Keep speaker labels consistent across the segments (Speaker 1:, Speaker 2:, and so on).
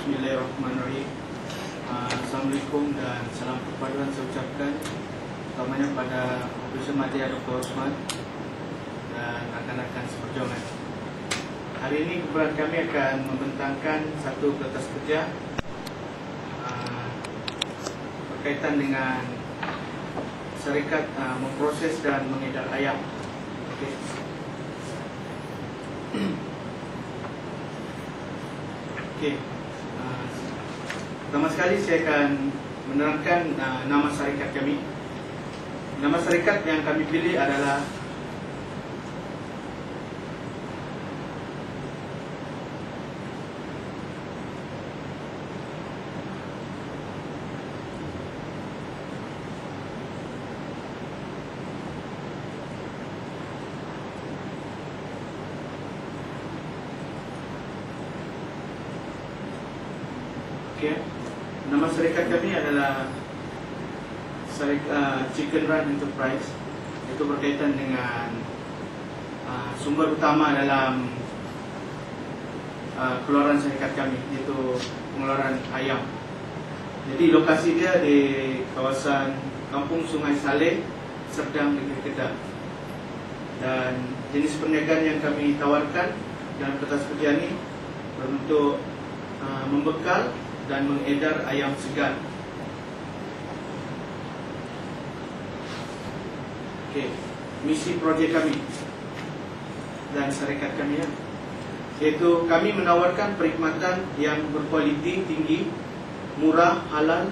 Speaker 1: Bismillahirrahmanirrahim. Assalamualaikum dan salam perpaduan saya ucapkan utamanya pada Profesor Madya Dr. Osman dan rakan-rakan seperjuangan. Hari ini kebetulan kami akan membentangkan satu kertas kerja berkaitan dengan syarikat memproses dan mengedar ayam. Okay. Okay. Pertama sekali saya akan menerangkan nama syarikat kami. Nama syarikat yang kami pilih adalah nama syarikat kami adalah Chicken Run Enterprise. Itu berkaitan dengan sumber utama dalam keluaran syarikat kami, yaitu pengeluaran ayam. Jadi lokasi dia di kawasan Kampung Sungai Saleh, Serdang, Negeri Kedah. Dan jenis perniagaan yang kami tawarkan dalam kertas kerja ini berbentuk membekal dan mengedar ayam segar. Okey, misi projek kami dan syarikat kami iaitu kami menawarkan perkhidmatan yang berkualiti tinggi, murah, halal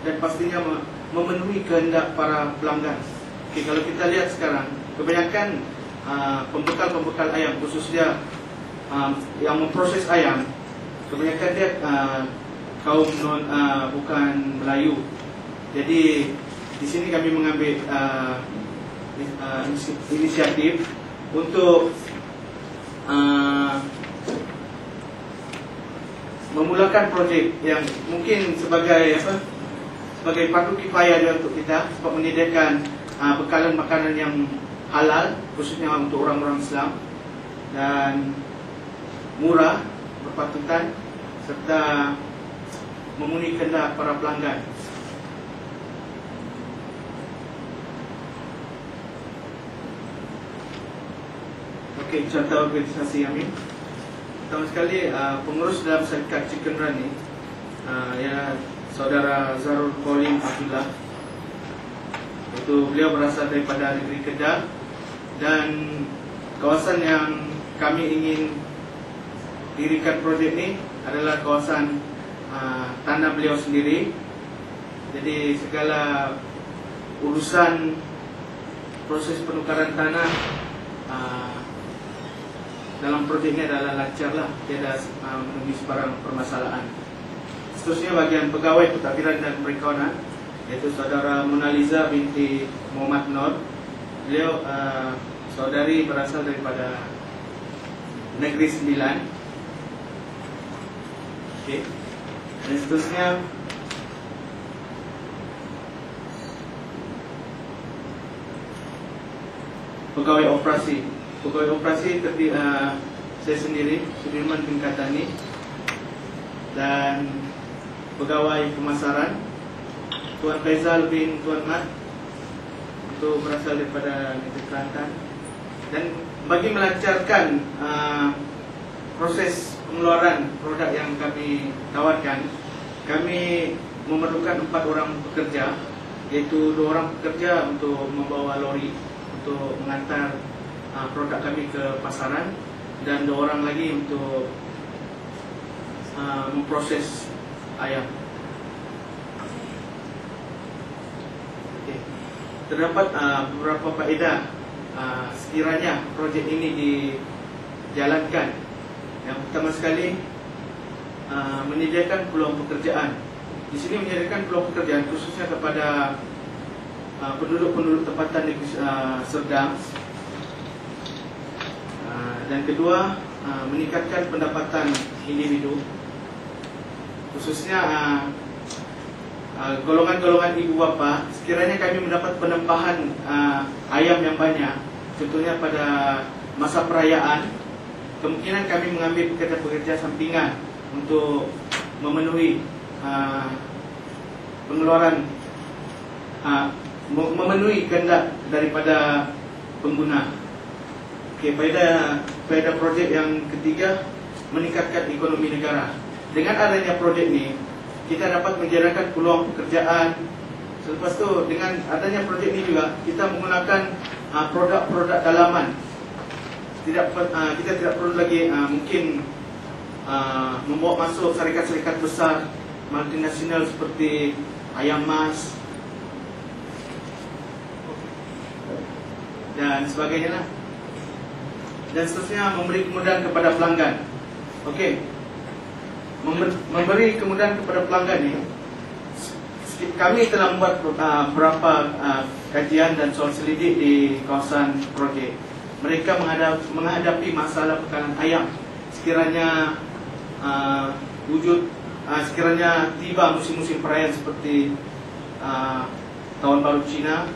Speaker 1: dan pastinya memenuhi kehendak para pelanggan. Okey, kalau kita lihat sekarang, kebanyakan pembekal-pembekal ayam, khususnya yang memproses ayam, kebanyakan dia kaum bukan Melayu. Jadi di sini kami mengambil inisiatif untuk memulakan projek yang mungkin sebagai fardu kifayah untuk kita, sebab menyediakan bekalan makanan yang halal khususnya untuk orang-orang Islam dan murah, berpatutan serta memenuhi kehendak para pelanggan. Okey, contoh organisasi kami. Pertama sekali, pengurus dalam syarikat Chicken Run ini ialah saudara Zarul Kolim Abdullah. Itu beliau berasal daripada negeri Kedah, dan kawasan yang kami ingin dirikan projek ini adalah kawasan tanah beliau sendiri. Jadi segala urusan proses penukaran tanah dalam projek ini adalah lancar lah, tiada menemui sebarang permasalahan. Seterusnya bagian pegawai pentadbiran dan perikawanan, yaitu saudara Munaliza binti Muhammad Nur. Beliau saudari berasal daripada Negeri Sembilan. Okey. Dan seterusnya pegawai operasi. Pegawai operasi terdiri saya sendiri, Sudirman bin Katani, dan pegawai pemasaran Tuan Faizal bin Tuan Mat, itu berasal daripada Negeri Kelantan. Dan bagi melancarkan proses pengeluaran produk yang kami tawarkan, kami memerlukan 4 orang pekerja, yaitu 2 orang pekerja untuk membawa lori untuk mengantar produk kami ke pasaran, dan 2 orang lagi untuk memproses ayam. Okay. Terdapat beberapa faedah sekiranya projek ini dijalankan. Yang pertama sekali, menyediakan peluang pekerjaan. Di sini menyediakan peluang pekerjaan khususnya kepada penduduk-penduduk tempatan di Serdang. Dan kedua, meningkatkan pendapatan individu, khususnya golongan-golongan ibu bapa. Sekiranya kami mendapat penempahan ayam yang banyak, contohnya pada masa perayaan, kemungkinan kami mengambil pekerja-pekerja sampingan untuk memenuhi pengeluaran, memenuhi kehendak daripada pengguna. Okey, faedah projek yang ketiga, meningkatkan ekonomi negara. Dengan adanya projek ni, kita dapat menjadikan peluang pekerjaan. Selepas tu, dengan adanya projek ni juga, kita menggunakan produk-produk dalaman. Kita tidak perlu lagi mungkin membawa masuk syarikat-syarikat besar multinasional seperti Ayam Mas dan sebagainya lah. Dan seterusnya, memberi kemudahan kepada pelanggan. Okey, memberi kemudahan kepada pelanggan ni, kami telah membuat beberapa kajian dan soal selidik di kawasan projek. Mereka menghadapi masalah bekalan ayam sekiranya sekiranya tiba musim-musim perayaan seperti Tahun Baru Cina,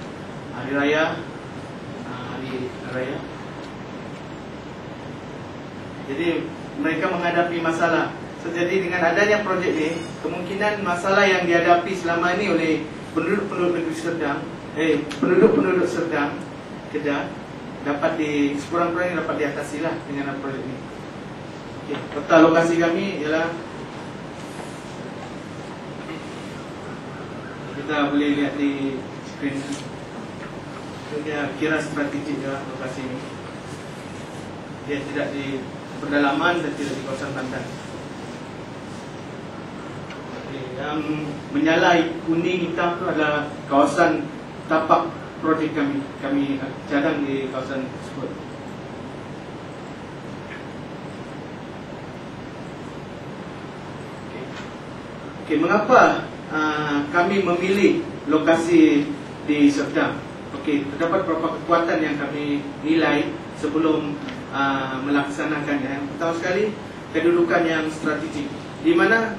Speaker 1: Hari Raya. Jadi mereka menghadapi masalah. Jadi dengan adanya projek ini, kemungkinan masalah yang dihadapi selama ini oleh penduduk-penduduk negeri Serdang, penduduk-penduduk Serdang, Kedah, dapat sekurang-kurangnya dapat diatasi lah dengan projek ini. Okay. Peta lokasi kami ialah, kita boleh lihat di skrin. Dia kira strategik lah lokasi ini. Dia tidak di pedalaman dan tidak di kawasan pantai. Yang menyala kuning hitam itu adalah kawasan tapak projek kami. Kami cadang di kawasan tersebut. Okey, mengapa kami memilih lokasi di Serdang? Okey, terdapat beberapa kekuatan yang kami nilai sebelum melaksanakannya. Yang pertama sekali, kedudukan yang strategik, di mana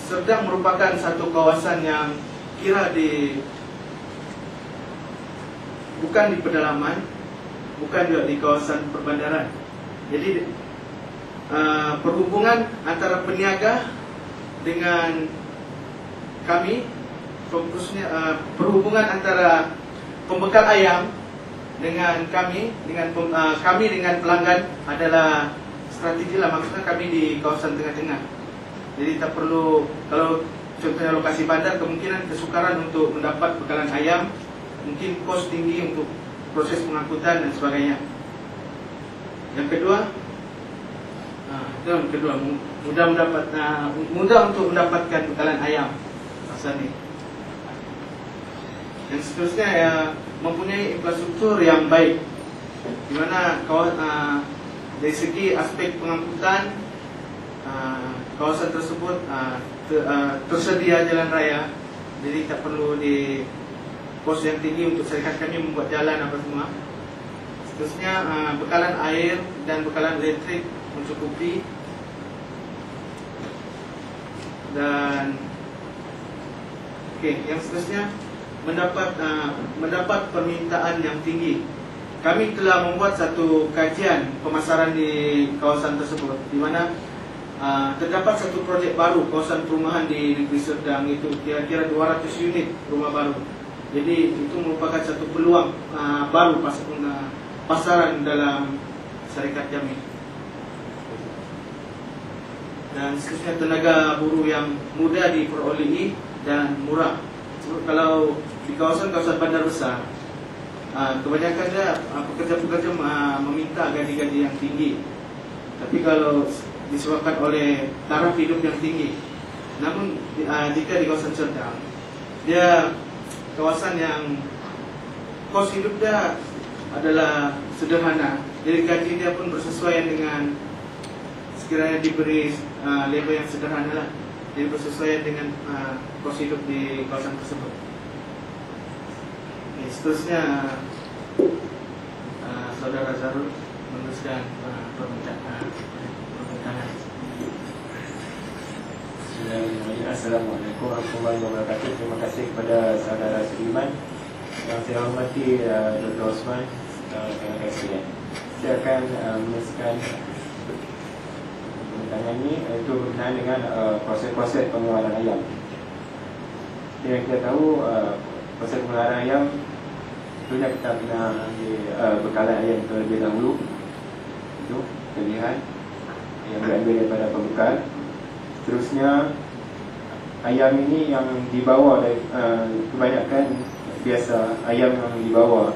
Speaker 1: Serdang merupakan satu kawasan yang kira bukan di pedalaman, bukan juga di kawasan perbandaran. Jadi perhubungan antara peniaga dengan kami, fokusnya perhubungan antara pembekal ayam dengan kami dengan pelanggan adalah strategi lah. Maksudnya kami di kawasan tengah-tengah. Jadi tak perlu, kalau contohnya lokasi bandar, kemungkinan kesukaran untuk mendapat bekalan ayam, mungkin kos tinggi untuk proses pengangkutan dan sebagainya. Yang kedua, mudah untuk mendapatkan bekalan ayam pasal ni. Yang seterusnya mempunyai infrastruktur yang baik, di mana dari segi aspek pengangkutan, kawasan tersebut tersedia jalan raya. Jadi tak perlu di kos yang tinggi untuk syarikat kami membuat jalan apa semua. Seterusnya bekalan air dan bekalan elektrik mencukupi. Dan yang seterusnya, mendapat permintaan yang tinggi. Kami telah membuat satu kajian pemasaran di kawasan tersebut, di mana terdapat satu projek baru, kawasan perumahan di negeri Serdang, itu kira-kira 200 unit rumah baru. Jadi itu merupakan satu peluang baru pasaran dalam syarikat kami. Dan seterusnya, tenaga buruh yang mudah diperolehi dan murah. Kalau di kawasan-kawasan bandar besar, kebanyakan pekerja-pekerja meminta gaji-gaji yang tinggi. Tapi kalau disebabkan oleh taraf hidup yang tinggi. Namun jika di kawasan Serdang, dia kawasan yang kos hidup dia adalah sederhana. Jadi gaji dia pun bersesuaian dengan, sekiranya diberi label yang sederhana lah, jadi bersesuaian dengan kos hidup di kawasan tersebut. Seterusnya, Saudara Zarul meneruskan permintaan.
Speaker 2: Assalamualaikum warahmatullahi wabarakatuh. Terima kasih kepada Saudara Sudirman. Yang saya hormati Dr. Osman. Terima kasih. Saya akan meneruskan permintaan rancangan ini itu berkenaan dengan proses-proses pengeluaran ayam. Yang kita tahu proses pengeluaran ayam tentunya kita kena ambil bekalan ayam terlebih dahulu. Itu pilihan yang diambil daripada pembekal. Seterusnya ayam ini yang dibawa dari kebanyakan biasa ayam yang dibawa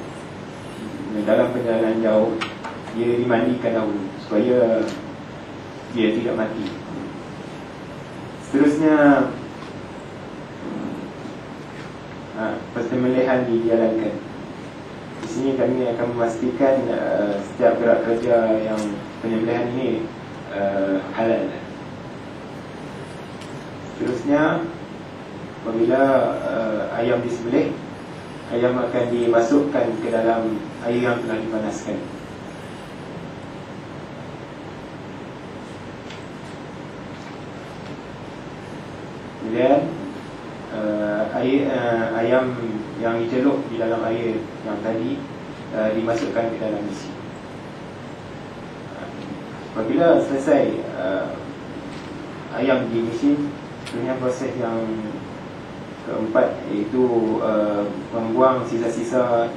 Speaker 2: dalam perjalanan jauh, dia dimandikan dahulu supaya dia tidak mati. Seterusnya persembelihan dijalankan. Di sini kami akan memastikan setiap gerak kerja yang penyembelihan ini halal. Seterusnya, apabila ayam disembelih, ayam akan dimasukkan ke dalam air yang telah dipanaskan. Kemudian ayam yang dicelup di dalam air yang tadi dimasukkan ke dalam mesin. Apabila selesai ayam di mesin, sebenarnya proses yang keempat iaitu membuang sisa-sisa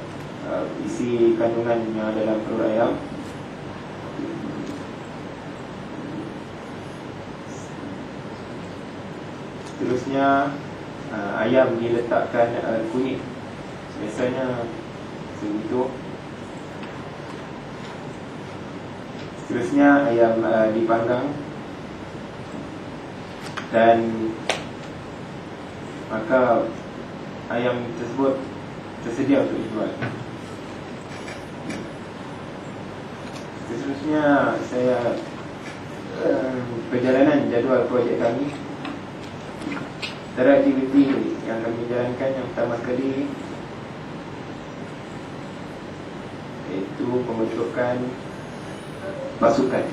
Speaker 2: isi kandungan yang dalam perut ayam. Seterusnya ayam diletakkan kunyit, biasanya segitu. Seterusnya ayam dipanggang dan maka ayam tersebut tersedia untuk dijual. Seterusnya saya perjalanan jadual projek kami. Antara aktiviti yang kami jalankan yang pertama sekali iaitu pembentukan pasukan.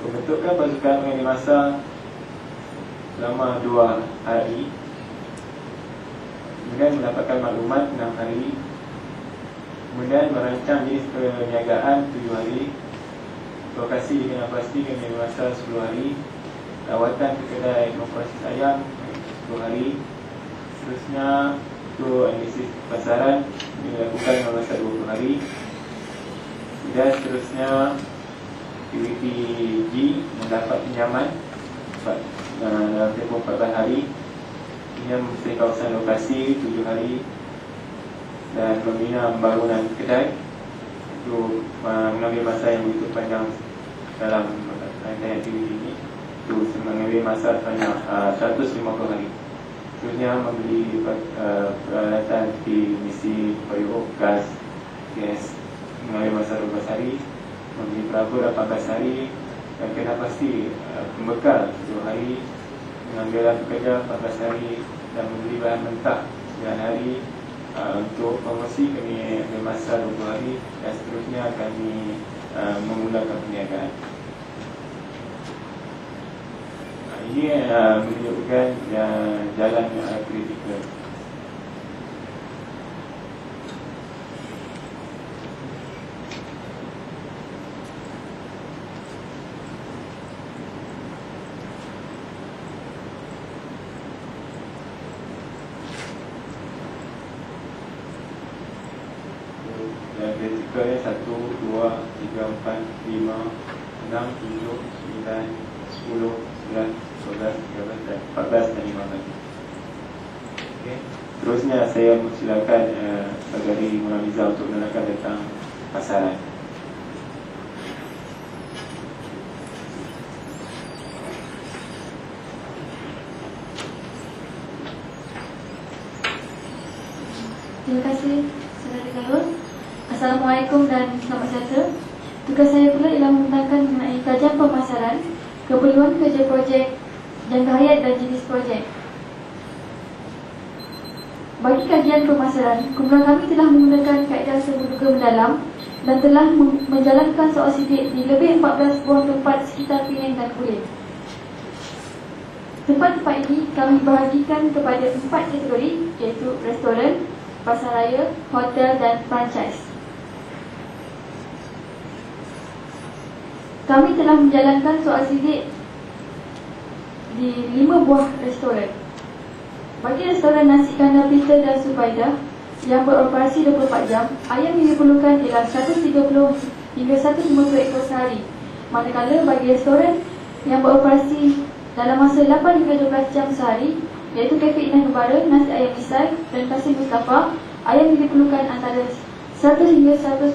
Speaker 2: Pembentukan pasukan yang dimasa selama 2 hari, kemudian mendapatkan maklumat 6 hari, kemudian merancang jenis perniagaan 7 hari, lokasi dikena pasti kami masa 10 hari, lawatan ke kedai memproses ayam 10 hari. Seterusnya untuk analisis pasaran dilakukan masa 20 hari. Dan seterusnya aktiviti G mendapat pinjaman dalam tempoh 14 hari, pinjam membersihkan kawasan lokasi 7 hari, dan membina pembangunan kedai itu mengambil masa yang begitu panjang dalam rangkaian aktiviti ini, itu mengambil masa sebanyak 150 hari. Seterusnya membeli peralatan di misi payung gas mengambil masa 12 hari, membeli perabot 18 hari, dan kena pasti pembekal 10 hari, mengambil pekerja 14 hari, dan membeli bahan mentah 9 hari. Untuk promosi kami ambil masa 20 hari, dan seterusnya kami memulakan perniagaan. Ini menunjukkan jalan kritikal. Vertikalnya 1, 2, 3, 4, 5, 6, 7, 9, 10, 11, 12, 13, 14 dan 15. Okay. Terusnya saya mempersilakan Saudari Munamiza untuk menerangkan tentang pasaran.
Speaker 3: Terima kasih Saudari Khairul. Assalamualaikum dan selamat sejahtera. Tugas saya pula ialah menerangkan mengenai kajian pemasaran, keperluan kerja projek, jangka hayat dan jenis projek. Bagi kajian pemasaran, kumpulan kami telah menggunakan kaedah semu-duga mendalam dan telah menjalankan soal sidik di lebih 14 buah tempat sekitar Penang dan Kulim. Tempat-tempat ini kami bahagikan kepada 4 kategori, iaitu restoran, pasaraya, hotel dan franchise. Kami telah menjalankan soal sidik di 5 buah restoran. Bagi restoran Nasi Kandar Peter dan Subaidah yang beroperasi 24 jam, ayam yang diperlukan ialah 130 hingga 150 ekor sehari. Manakala bagi restoran yang beroperasi dalam masa 8 hingga 12 jam sehari, iaitu Kafe Inah Nubara, Nasi Ayam Misai dan Kasim Mustafa, ayam yang diperlukan antara 100 hingga 100